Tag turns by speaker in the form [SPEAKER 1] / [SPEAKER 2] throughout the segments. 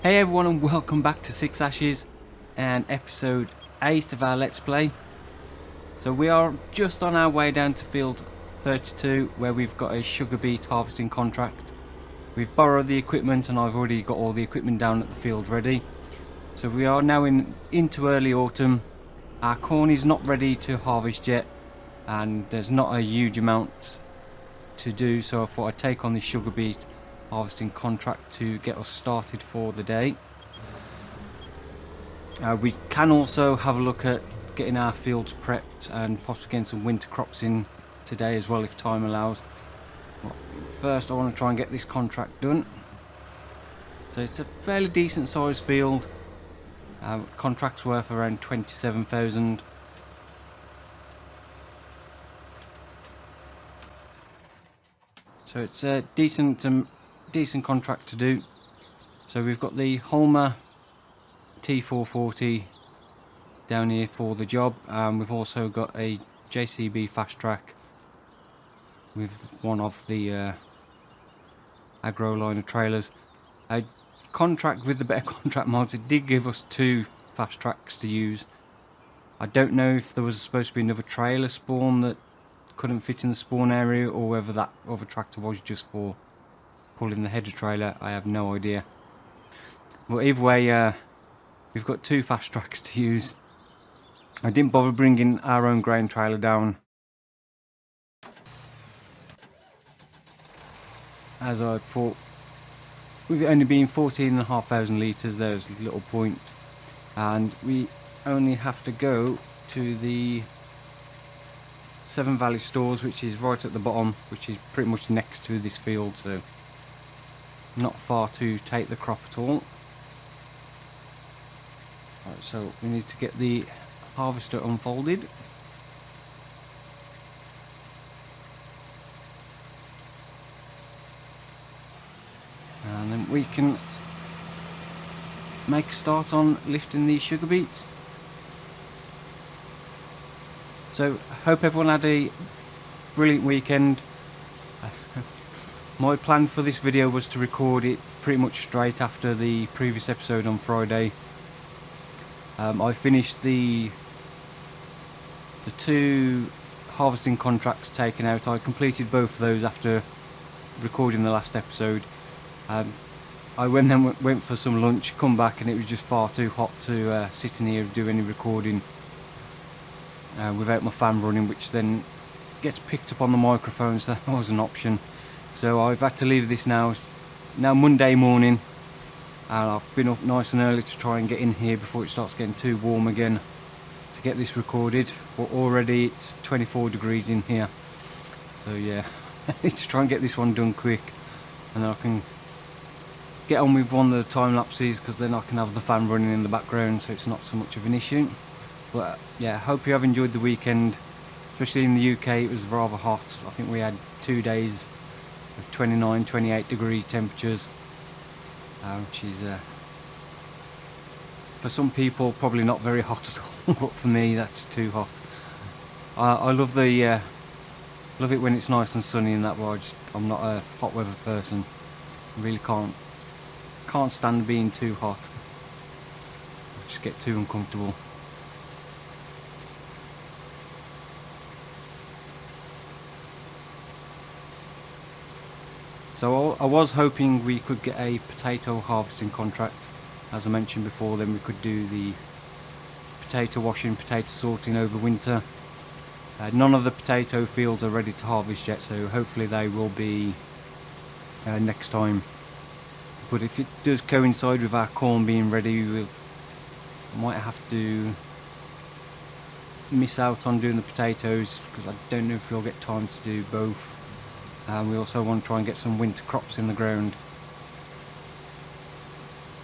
[SPEAKER 1] Hey everyone, and welcome back to Six Ashes and episode 8 of our Let's Play. So we are just on our way down to field 32 where we've got a sugar beet harvesting contract. We've borrowed the equipment and I've already got all the equipment down at the field ready. So we are now into early autumn. Our corn is not ready to harvest yet and there's not a huge amount to do, so I thought I'd take on this sugar beet harvesting contract to get us started for the day. We can also have a look at getting our fields prepped and possibly getting some winter crops in today as well if time allows. But first I want to try and get this contract done. So it's a fairly decent sized field. Contract's worth around 27,000. So it's a decent contract to do. So we've got the Holmer T440 down here for the job, and we've also got a JCB fast track with one of the agro liner trailers. A contract with the better contract mods, it did give us 2 fast tracks to use. I don't know if there was supposed to be another trailer spawn that couldn't fit in the spawn area, or whether that other tractor was just for pulling the header trailer. I have no idea. But either way, we've got 2 fast tracks to use. I didn't bother bringing our own grain trailer down, as I thought with it only being 14,500 litres, there's little point, and we only have to go to the Seven Valley stores, which is right at the bottom, which is pretty much next to this field, so not far to take the crop at all. Right, so we need to get the harvester unfolded. And then we can make a start on lifting these sugar beets. So I hope everyone had a brilliant weekend. My plan for this video was to record it pretty much straight after the previous episode on Friday. I finished the 2 harvesting contracts taken out. I completed both of those after recording the last episode. I went for some lunch, come back, and it was just far too hot to sit in here and do any recording without my fan running, which then gets picked up on the microphone, so that was an option. So I've had to leave this now. It's now Monday morning, and I've been up nice and early to try and get in here before it starts getting too warm again to get this recorded. But already it's 24 degrees in here, so yeah, I need to try and get this one done quick, and then I can get on with one of the time lapses, because then I can have the fan running in the background, so it's not so much of an issue. But yeah, I hope you have enjoyed the weekend. Especially in the UK, it was rather hot. I think we had 2 days of 29, 28 degree temperatures, which is for some people probably not very hot at all, but for me that's too hot. I love the love it when it's nice and sunny and that, but I'm not a hot weather person. I really can't stand being too hot. I just get too uncomfortable. So I was hoping we could get a potato harvesting contract. As I mentioned before, then we could do the potato washing, potato sorting over winter. None of the potato fields are ready to harvest yet, so hopefully they will be next time. But if it does coincide with our corn being ready, we might have to miss out on doing the potatoes, because I don't know if we'll get time to do both. We also want to try and get some winter crops in the ground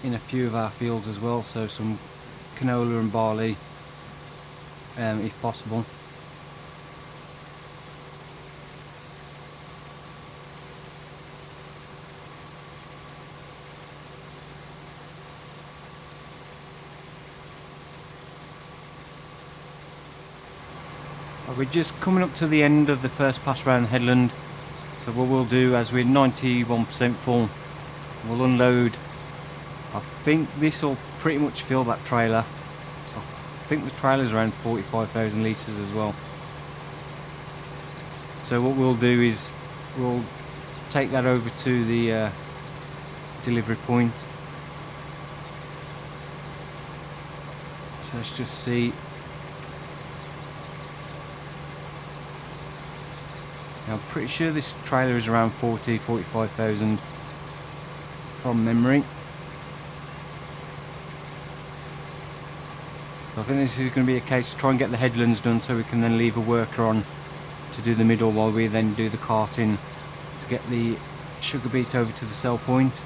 [SPEAKER 1] in a few of our fields as well, so some canola and barley if possible. We're just coming up to the end of the first pass round the headland. So what we'll do, as we're 91% full, we'll unload I think this will pretty much fill that trailer. So I think the trailer's around 45,000 litres as well. So what we'll do is we'll take that over to the delivery point. So let's just see. Now, I'm pretty sure this trailer is around 45,000 from memory. So I think this is going to be a case to try and get the headlands done so we can then leave a worker on to do the middle while we then do the carting to get the sugar beet over to the sell point.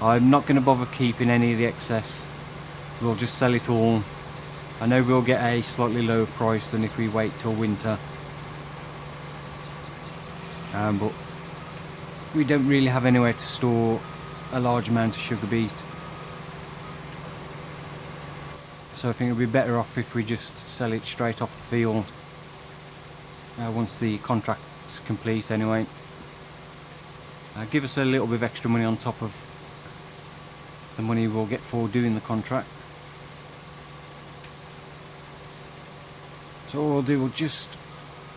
[SPEAKER 1] I'm not going to bother keeping any of the excess. We'll just sell it all. I know we'll get a slightly lower price than if we wait till winter. But we don't really have anywhere to store a large amount of sugar beet. So I think it'll be better off if we just sell it straight off the field. Once the contract's complete anyway. Give us a little bit of extra money on top of the money we'll get for doing the contract. So what we'll do, we'll just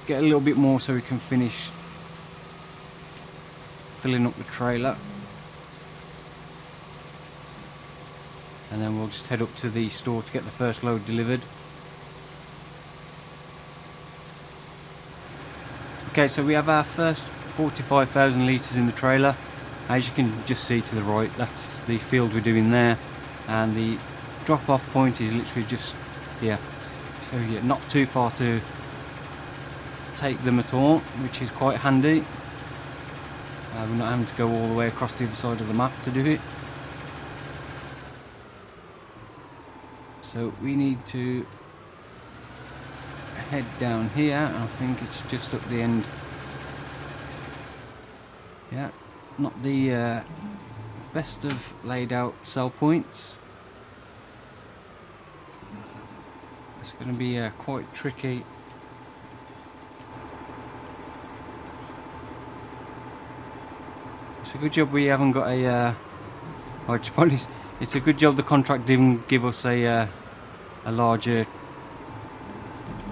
[SPEAKER 1] get a little bit more so we can finish filling up the trailer. And then we'll just head up to the store to get the first load delivered. Okay, so we have our first 45,000 litres in the trailer. As you can just see to the right, that's the field we're doing there. And the drop-off point is literally just here. So yeah, not too far to take them at all, which is quite handy. We're not having to go all the way across the other side of the map to do it. So we need to head down here. I think it's just up the end. Yeah, not the best of laid out sell points. It's going to be quite tricky. It's a good job we haven't got a it's a good job the contract didn't give us a larger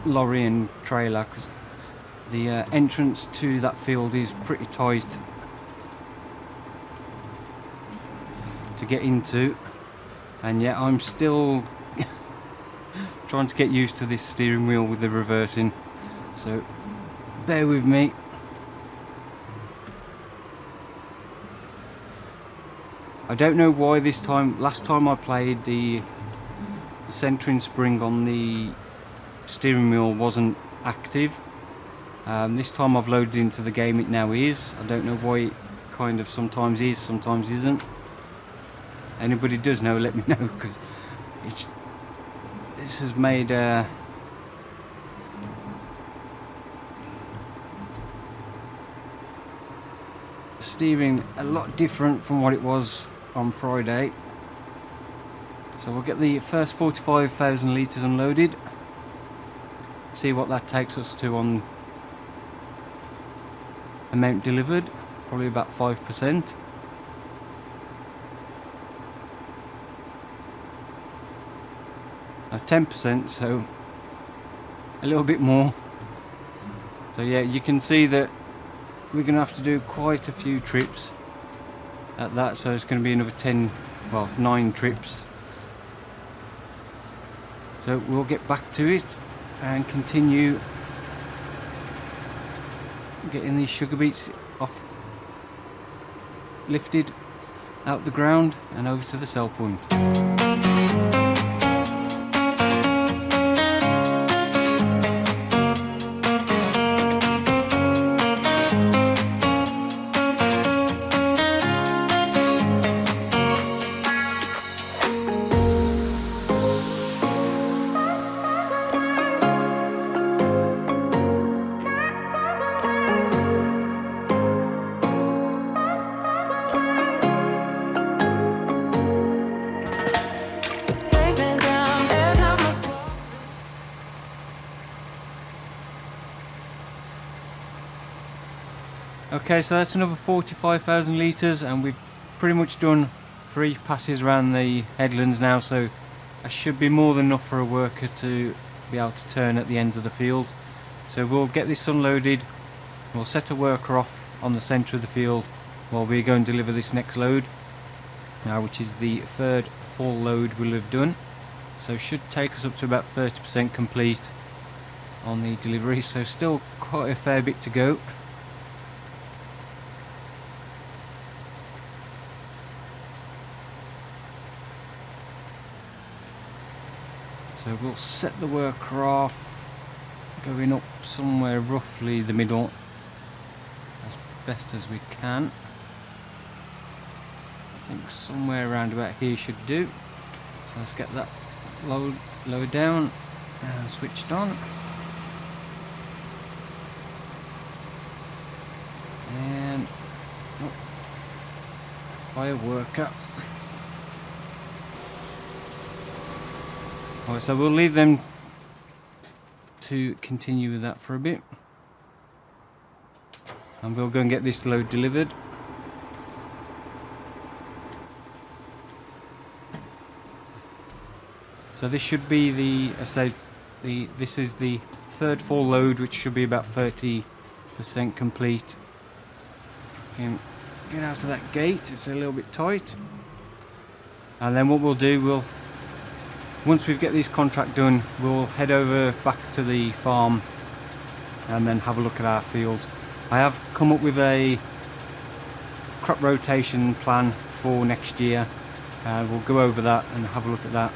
[SPEAKER 1] lorry and trailer, because the entrance to that field is pretty tight to get into, and yet I'm still trying to get used to this steering wheel with the reversing, so bear with me. I don't know why this time, last time I played the centering spring on the steering wheel wasn't active. This time I've loaded into the game, it now is. I don't know why it kind of sometimes is, sometimes isn't. Anybody does know, let me know, because this has made steering a lot different from what it was on Friday. So we'll get the first 45,000 litres unloaded, see what that takes us to on amount delivered, probably about 5%. Now 10%, so a little bit more. So yeah, you can see that we're going to have to do quite a few trips at that, so it's going to be another 9 trips. So we'll get back to it and continue getting these sugar beets off, lifted out the ground and over to the sell point. Okay, so that's another 45,000 litres, and we've pretty much done 3 passes around the headlands now, so that should be more than enough for a worker to be able to turn at the ends of the field. So we'll get this unloaded, we'll set a worker off on the centre of the field while we go and deliver this next load, which is the 3rd full load we'll have done. So should take us up to about 30% complete on the delivery, so still quite a fair bit to go. So we'll set the worker off, going up somewhere roughly the middle as best as we can. I think somewhere around about here should do. So let's get that lower down and switched on. And fire worker. Alright, so we'll leave them to continue with that for a bit. And we'll go and get this load delivered. So this should be this is the 3rd full load, which should be about 30% complete. Can get out of that gate, it's a little bit tight. And then what we'll do, once we get this contract done, we'll head over back to the farm and then have a look at our fields. I have come up with a crop rotation plan for next year. We'll go over that and have a look at that,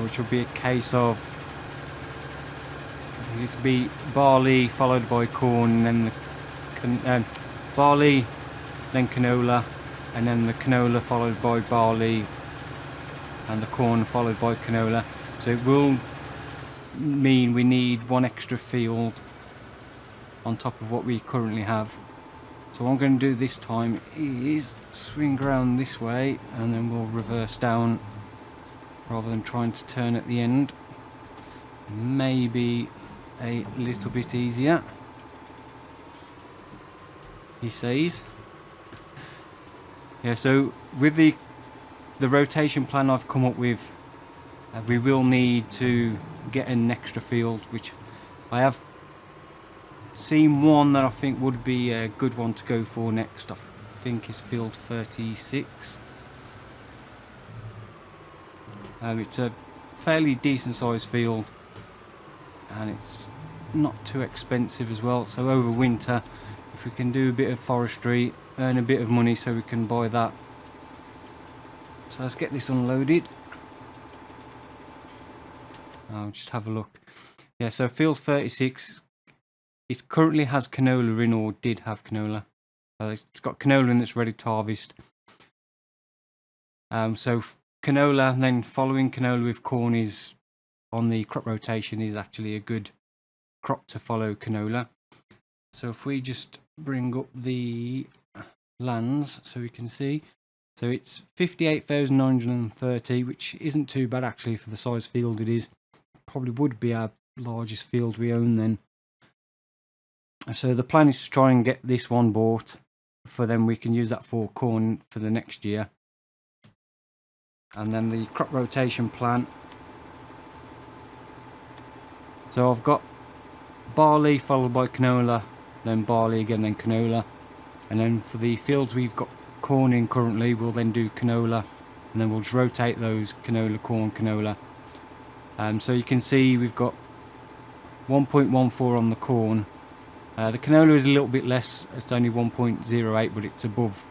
[SPEAKER 1] which will be a case of, I think it'll be barley followed by corn, and then barley, then canola, and then the canola followed by barley, and the corn followed by canola. So it will mean we need 1 extra field on top of what we currently have. So what I'm going to do this time is swing around this way, and then we'll reverse down rather than trying to turn at the end. Maybe a little bit easier, he says. Yeah, so with the rotation plan I've come up with, we will need to get an extra field, which I have seen one that I think would be a good one to go for next. I think is field 36. It's a fairly decent sized field, and it's not too expensive as well. So over winter, if we can do a bit of forestry, earn a bit of money, so we can buy that. So let's get this unloaded. I'll just have a look. Yeah, so field 36, it currently has canola in, or did have canola. It's got canola in that's ready to harvest. So canola, and then following canola with corn is on the crop rotation, is actually a good crop to follow canola. So if we just bring up the lands so we can see. So it's 58,930, which isn't too bad actually for the size field it is. Probably would be our largest field we own then. So the plan is to try and get this one bought, for then we can use that for corn for the next year. And then the crop rotation plan. So I've got barley followed by canola, then barley again, then canola. And then for the fields we've got corn in currently, we'll then do canola, and then we'll just rotate those canola, corn, canola. So you can see we've got 1.14 on the corn. The canola is a little bit less, it's only 1.08, but it's above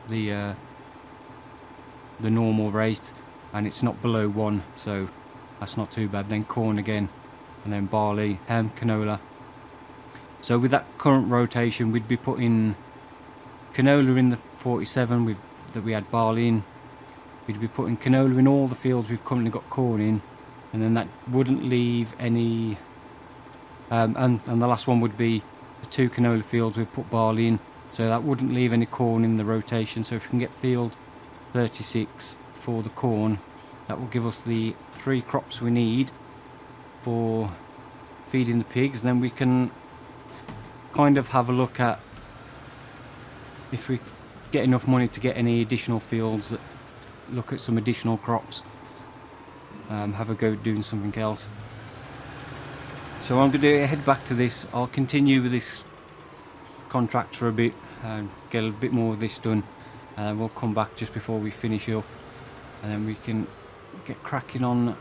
[SPEAKER 1] the normal rate, and it's not below 1, so that's not too bad. Then corn again, and then barley, canola. So with that current rotation, we'd be putting canola in the 47 that we had barley in. We'd be putting canola in all the fields we've currently got corn in, and then that wouldn't leave any. And the last one would be the 2 canola fields we'd put barley in, so that wouldn't leave any corn in the rotation. So if we can get field 36 for the corn, that will give us the 3 crops we need for feeding the pigs. Then we can kind of have a look at if we get enough money to get any additional fields, look at some additional crops, have a go doing something else. So I'm going to head back to this. I'll continue with this contract for a bit, get a bit more of this done, and we'll come back just before we finish up, and then we can get cracking on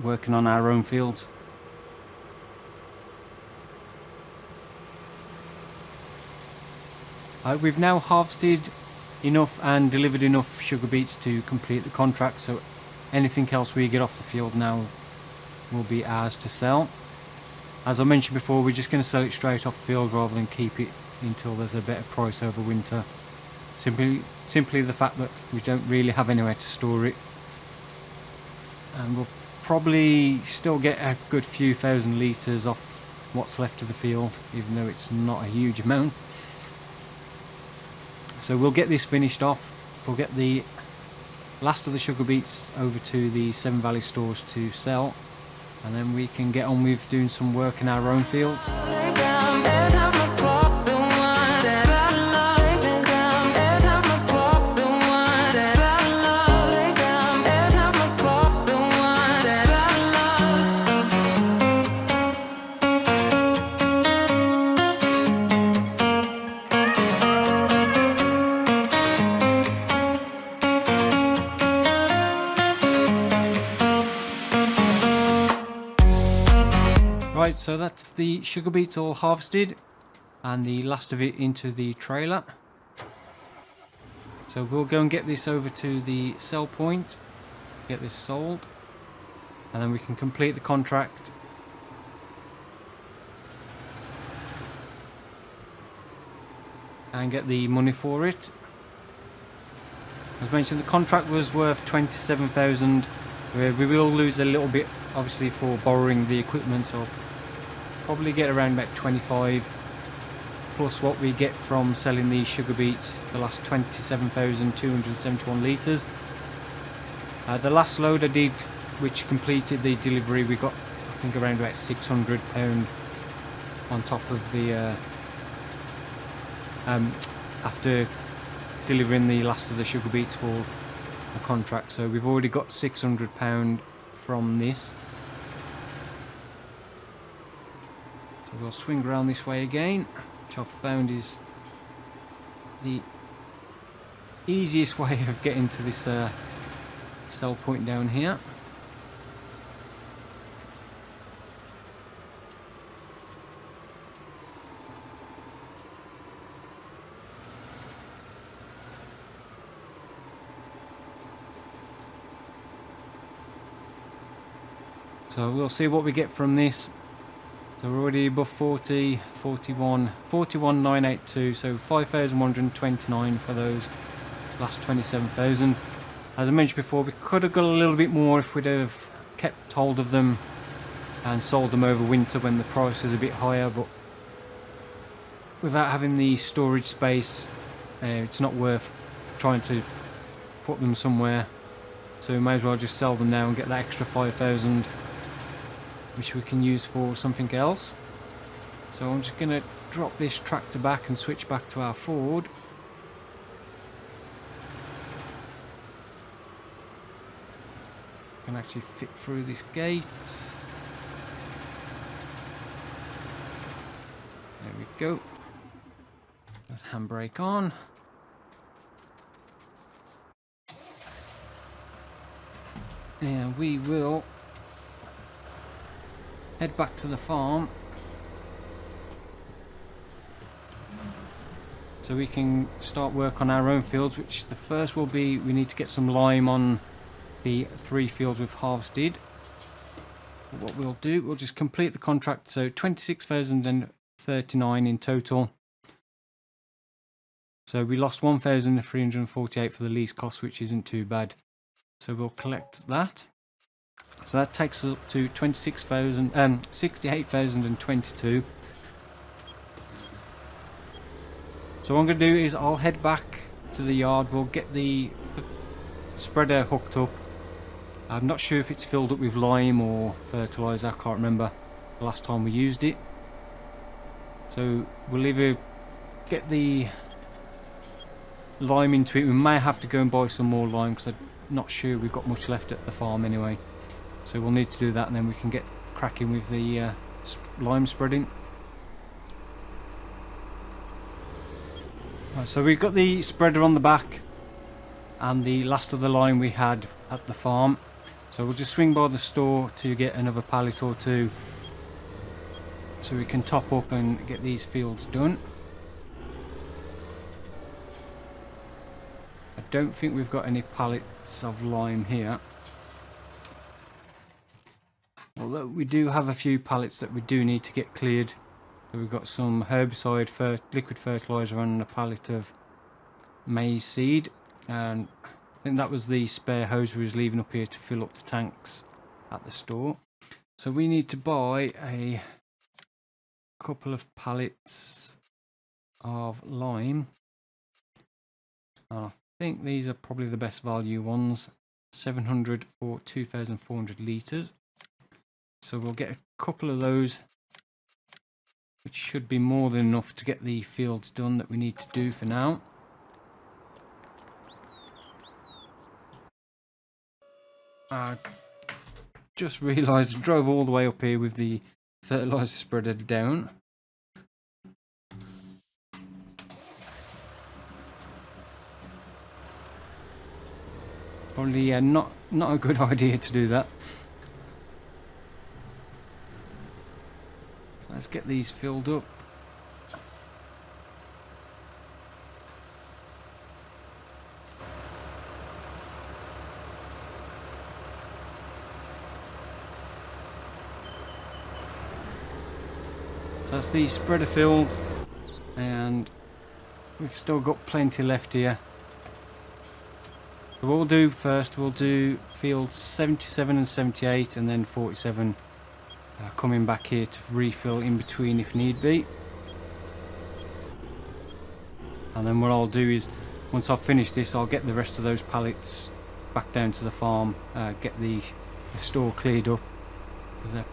[SPEAKER 1] working on our own fields. We've now harvested enough and delivered enough sugar beets to complete the contract, so anything else we get off the field now will be ours to sell. As I mentioned before, we're just going to sell it straight off the field rather than keep it until there's a better price over winter. Simply the fact that we don't really have anywhere to store it, and we'll probably still get a good few thousand litres off what's left of the field, even though it's not a huge amount. So we'll get this finished off. We'll get the last of the sugar beets over to the Seven Valley stores to sell, and then we can get on with doing some work in our own fields. Right, so that's the sugar beets all harvested and the last of it into the trailer. So we'll go and get this over to the sell point, get this sold, and then we can complete the contract. And get the money for it. As mentioned, the contract was worth 27,000. We will lose a little bit, obviously, for borrowing the equipment, so probably get around about 25, plus what we get from selling the sugar beets, the last 27,271 litres. The last load I did, which completed the delivery, we got, I think, around about £600 on top of the after delivering the last of the sugar beets for the contract. So we've already got £600 from this. So we'll swing around this way again, which I've found is the easiest way of getting to this sell point down here. So we'll see what we get from this. So we're already above 40, 41,982, so 5,129 for those last 27,000. As I mentioned before, we could have got a little bit more if we'd have kept hold of them and sold them over winter when the price is a bit higher, but without having the storage space, it's not worth trying to put them somewhere. So we may as well just sell them now and get that extra 5,000, which we can use for something else. So I'm just going to drop this tractor back and switch back to our Ford. Can actually fit through this gate. There we go. Got handbrake on. And we will head back to the farm so we can start work on our own fields, which the first will be we need to get some lime on the 3 fields we've harvested. But what we'll do, we'll just complete the contract, so 26,039 in total. So we lost 1,348 for the lease cost, which isn't too bad. So we'll collect that. So that takes us up to 68,022. So what I'm going to do is I'll head back to the yard. We'll get the spreader hooked up. I'm not sure if it's filled up with lime or fertiliser. I can't remember the last time we used it. So we'll either get the lime into it. We may have to go and buy some more lime because I'm not sure we've got much left at the farm anyway. So we'll need to do that, and then we can get cracking with the lime spreading. Right, so we've got the spreader on the back and the last of the lime we had at the farm. So we'll just swing by the store to get another pallet or two so we can top up and get these fields done. I don't think we've got any pallets of lime here. Although we do have a few pallets that we do need to get cleared. So we've got some herbicide, liquid fertilizer, and a pallet of maize seed. And I think that was the spare hose we was leaving up here to fill up the tanks at the store. So we need to buy a couple of pallets of lime. I think these are probably the best value ones. 700 for 2,400 litres. So we'll get a couple of those, which should be more than enough to get the fields done that we need to do for now. I just realised I drove all the way up here with the fertiliser spreader down. Probably not a good idea to do that. So let's get these filled up. So that's the spreader filled, and we've still got plenty left here. So what we'll do first, we'll do fields 77 and 78, and then 47 coming back here to refill in between if need be. And then what I'll do is, once I've finished this, I'll get the rest of those pallets back down to the farm, get the store cleared up, because they're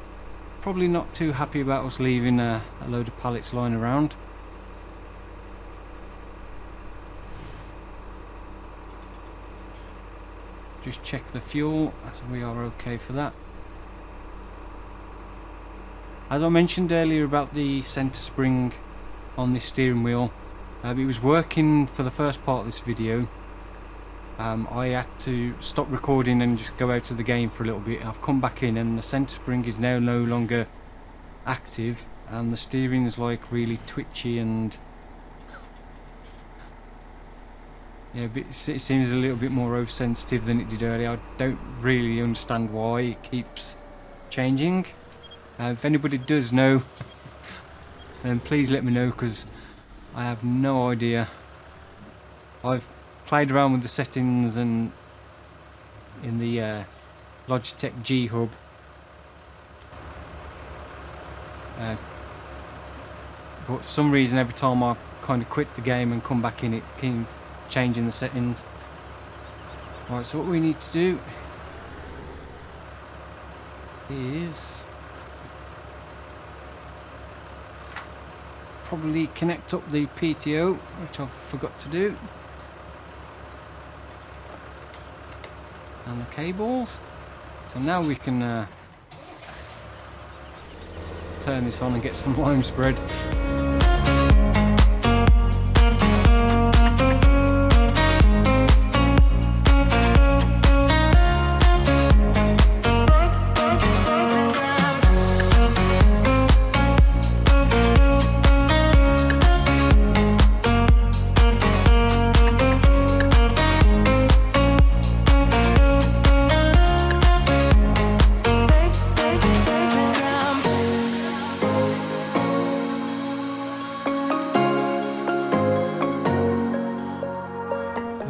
[SPEAKER 1] probably not too happy about us leaving a load of pallets lying around. Just check the fuel, as we are okay for that. As I mentioned earlier about the centre spring on this steering wheel, it was working for the first part of this video. I had to stop recording and just go out of the game for a little bit. I've come back in and the centre spring is now no longer active, and the steering is like really twitchy, and yeah, it seems a little bit more oversensitive than it did earlier. I don't really understand why it keeps changing. If anybody does know, then please let me know, because I have no idea. I've played around with the settings and in the Logitech G Hub, but for some reason every time I kind of quit the game and come back in, it keeps changing the settings. Right, so what we need to do is probably connect up the PTO, which I forgot to do, and the cables. So now we can turn this on and get some lime spread.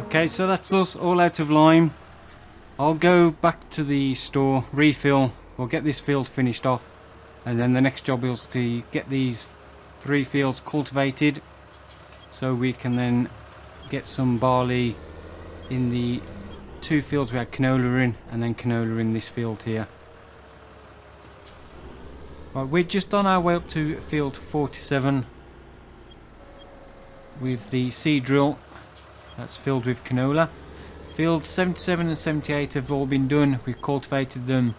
[SPEAKER 1] Okay, so that's us all out of lime. I'll go back to the store, refill, we'll get this field finished off, and then the next job is to get these 3 fields cultivated so we can then get some barley in the 2 fields we had canola in, and then canola in this field here. Right, we're just on our way up to field 47 with the seed drill. That's filled with canola. Fields 77 and 78 have all been done. We've cultivated them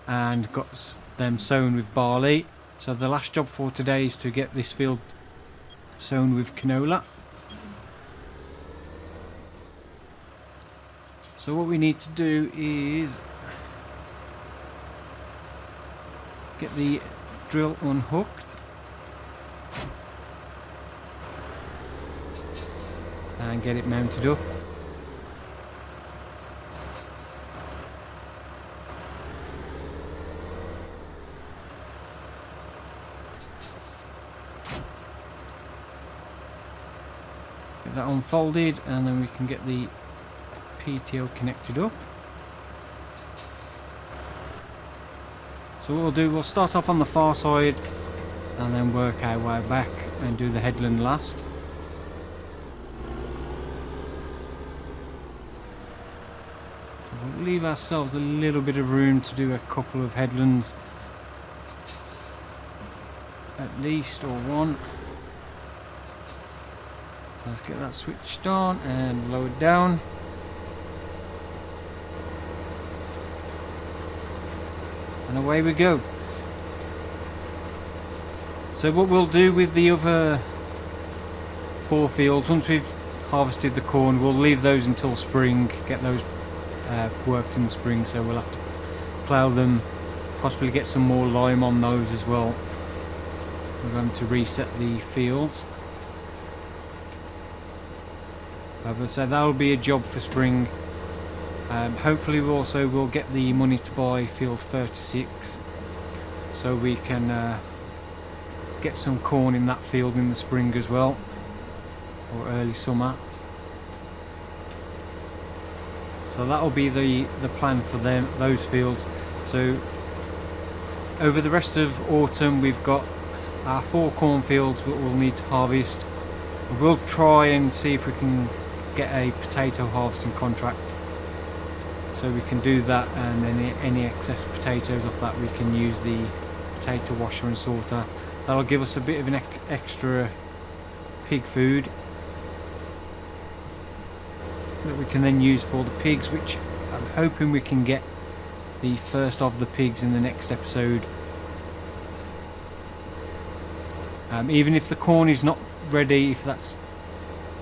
[SPEAKER 1] and got them sown with barley. So the last job for today is to get this field sown with canola. So what we need to do is get the drill unhooked and get it mounted up. Get that unfolded and then we can get the PTO connected up. So what we'll do, we'll start off on the far side and then work our way back and do the headland last. We'll leave ourselves a little bit of room to do a couple of headlands at least, or one. So let's get that switched on and lowered down. And away we go. So what we'll do with the other 4 fields, once we've harvested the corn, we'll leave those until spring, get those worked in the spring, so we'll have to plough them, possibly get some more lime on those as well. We're going to reset the fields. So that'll be a job for spring. Hopefully we also will get the money to buy field 36 so we can get some corn in that field in the spring as well, or early summer. So that'll be the plan for those fields. So over the rest of autumn we've got our 4 cornfields that we'll need to harvest. We'll try and see if we can get a potato harvesting contract, so we can do that, and then any excess potatoes off that we can use the potato washer and sorter. That'll give us a bit of an extra pig food that we can then use for the pigs, which I'm hoping we can get the first of the pigs in the next episode. Even if the corn is not ready, if that's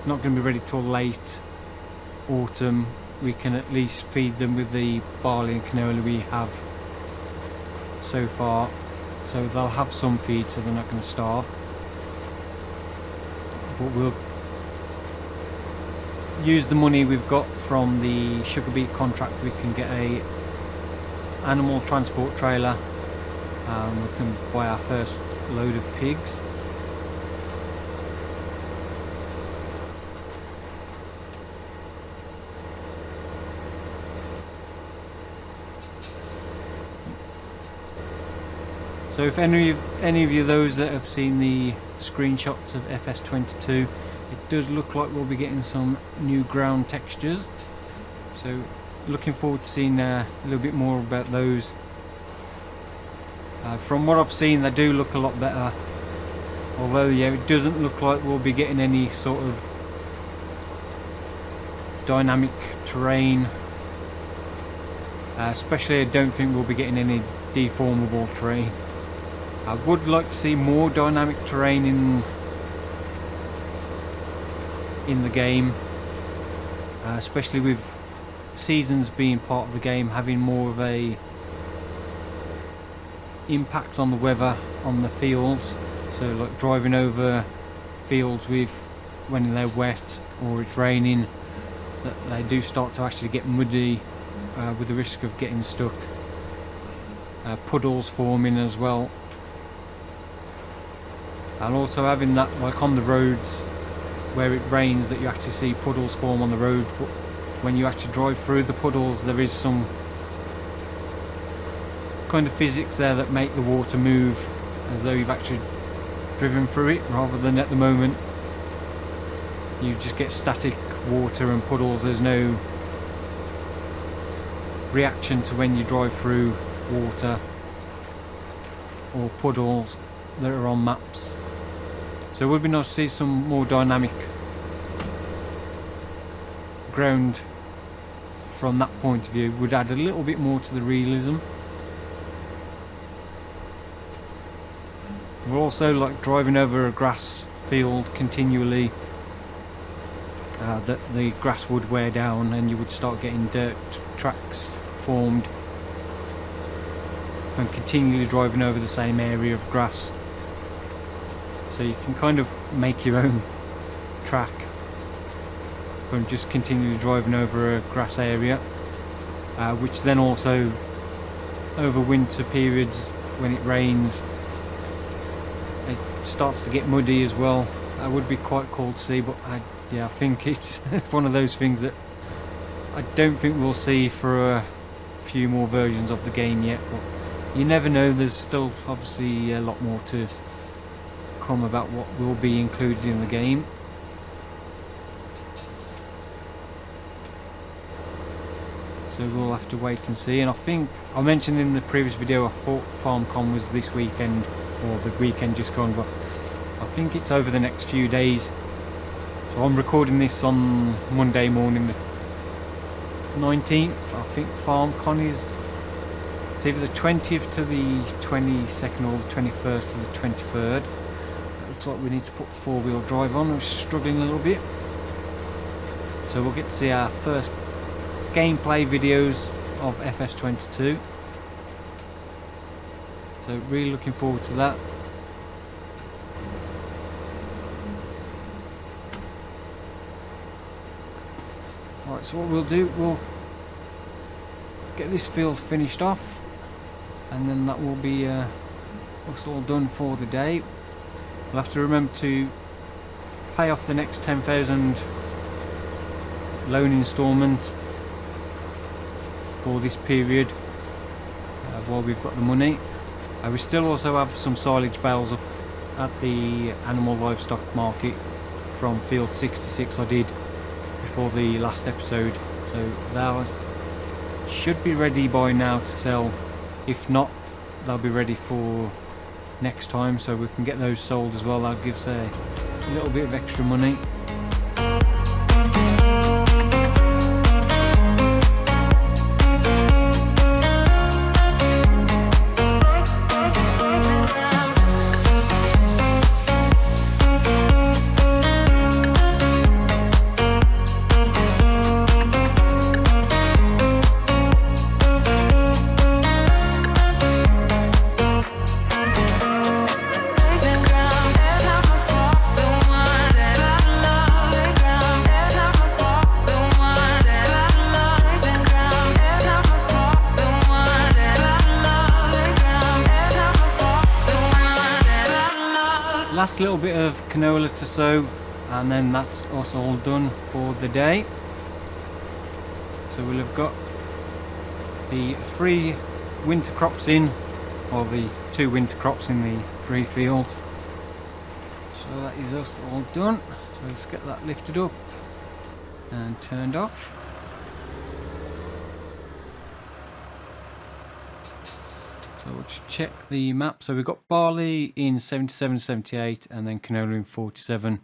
[SPEAKER 1] not going to be ready till late autumn, we can at least feed them with the barley and canola we have so far, so they'll have some feed, so they're not going to starve. But we'll use the money we've got from the sugar beet contract. We can get a animal transport trailer and we can buy our first load of pigs. So if any of you those that have seen the screenshots of FS22, it does look like we'll be getting some new ground textures. So looking forward to seeing a little bit more about those. From what I've seen, they do look a lot better. Although, yeah, it doesn't look like we'll be getting any sort of dynamic terrain. Especially, I don't think we'll be getting any deformable terrain. I would like to see more dynamic terrain in the game, especially with seasons being part of the game, having more of a impact on the weather on the fields. So like driving over fields with when they're wet or it's raining, that they do start to actually get muddy with the risk of getting stuck. Puddles forming as well. And also having that, like on the roads where it rains, that you actually see puddles form on the road, but when you actually drive through the puddles there is some kind of physics there that make the water move as though you've actually driven through it, rather than at the moment you just get static water and puddles. There's no reaction to when you drive through water or puddles that are on maps. So it would be nice to see some more dynamic background from that point of view would add a little bit more to the realism. We're also like driving over a grass field continually, that the grass would wear down and you would start getting dirt tracks formed from continually driving over the same area of grass. So you can kind of make your own track from just continually driving over a grass area, which then also over winter periods when it rains it starts to get muddy as well. That would be quite cool to see, but yeah, I think it's one of those things that I don't think we'll see for a few more versions of the game yet, but you never know. There's still obviously a lot more to come about what will be included in the game. So we'll have to wait and see. And I think I mentioned in the previous video I thought FarmCon was this weekend or the weekend just gone, but I think it's over the next few days. So I'm recording this on Monday morning the 19th. I think FarmCon is, it's either the 20th to the 22nd or the 21st to the 23rd. It looks like we need to put four-wheel drive on. I'm struggling a little bit. So we'll get to see our first gameplay videos of FS22. So really looking forward to that. Alright, so what we'll do, we'll get this field finished off and then that will be us all done for the day. We'll have to remember to pay off the next 10,000 loan instalment for this period while we've got the money. We still also have some silage bales up at the animal livestock market from field 66 I did before the last episode, so that should be ready by now to sell. If not, they'll be ready for next time, so we can get those sold as well. That gives a little bit of extra money. Last little bit of canola to sow and then that's us all done for the day. So we'll have got the 3 winter crops in, or the 2 winter crops in the 3 fields. So that is us all done. So let's get that lifted up and turned off. So we'll just check the map. So we've got barley in 77, 78 and then canola in 47.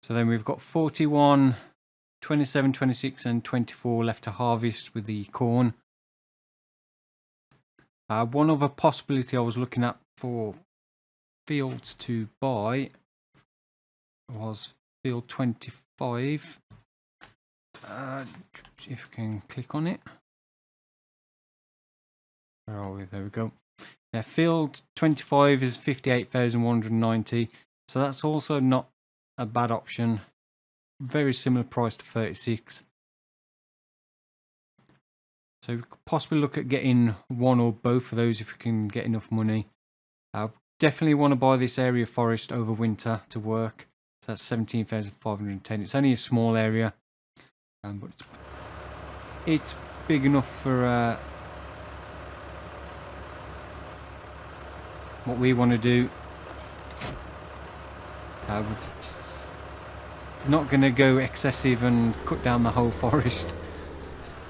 [SPEAKER 1] So then we've got 41, 27, 26 and 24 left to harvest with the corn. One other possibility I was looking at for fields to buy was field 25. If we can click on it. Where are we? There we go. Yeah, field 25 is 58,190. So that's also not a bad option. Very similar price to 36. So we could possibly look at getting one or both of those if we can get enough money. Definitely want to buy this area of forest over winter to work. So that's 17,510. It's only a small area, but it's big enough for what we want to do. Not going to go excessive and cut down the whole forest.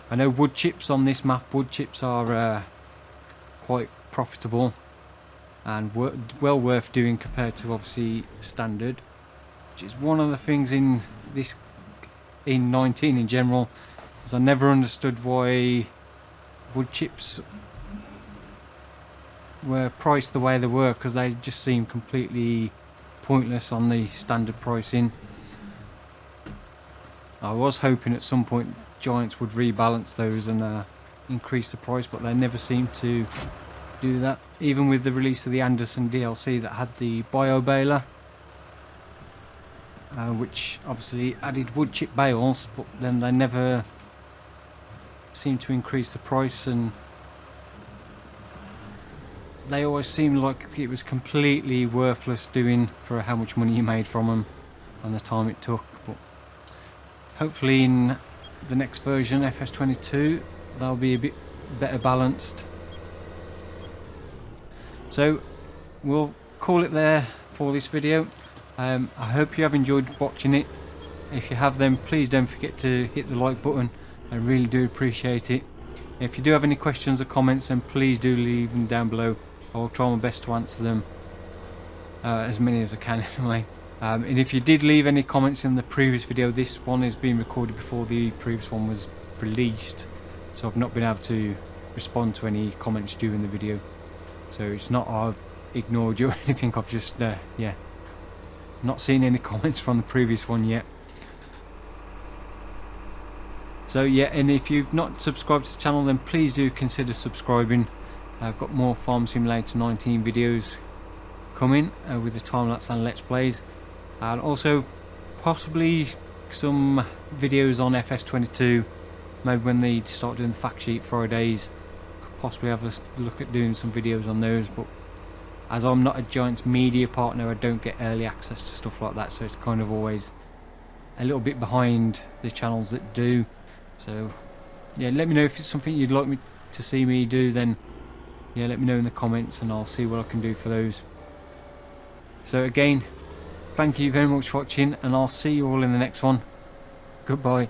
[SPEAKER 1] I know wood chips on this map, wood chips are quite profitable and well worth doing compared to obviously standard, which is one of the things in this in 19 in general, because I never understood why wood chips were priced the way they were, because they just seem completely pointless on the standard pricing. I was hoping at some point Giants would rebalance those and increase the price, but they never seem to do that. Even with the release of the Anderson DLC that had the bio baler, which obviously added wood chip bales, but then they never seemed to increase the price, and they always seemed like it was completely worthless doing for how much money you made from them and the time it took. But hopefully in the next version, FS22, they'll be a bit better balanced. So we'll call it there for this video. I hope you have enjoyed watching it. If you have, then please don't forget to hit the like button. I really do appreciate it. If you do have any questions or comments, then please do leave them down below. I'll try my best to answer them, as many as I can anyway. And if you did leave any comments in the previous video, this one is being recorded before the previous one was released, so I've not been able to respond to any comments during the video. So it's not I've ignored you or anything, I've just yeah, not seen any comments from the previous one yet. So yeah, and if you've not subscribed to the channel, then please do consider subscribing. I've got more Farm Simulator 19 videos coming with the time-lapse and Let's Plays, and also possibly some videos on FS22, maybe when they start doing the fact sheet Fridays. Could possibly have a look at doing some videos on those, but as I'm not a Giants media partner, I don't get early access to stuff like that, so it's kind of always a little bit behind the channels that do. So yeah, let me know if it's something you'd like me to see me do, then yeah, let me know in the comments and I'll see what I can do for those. So again, thank you very much for watching, and I'll see you all in the next one. Goodbye.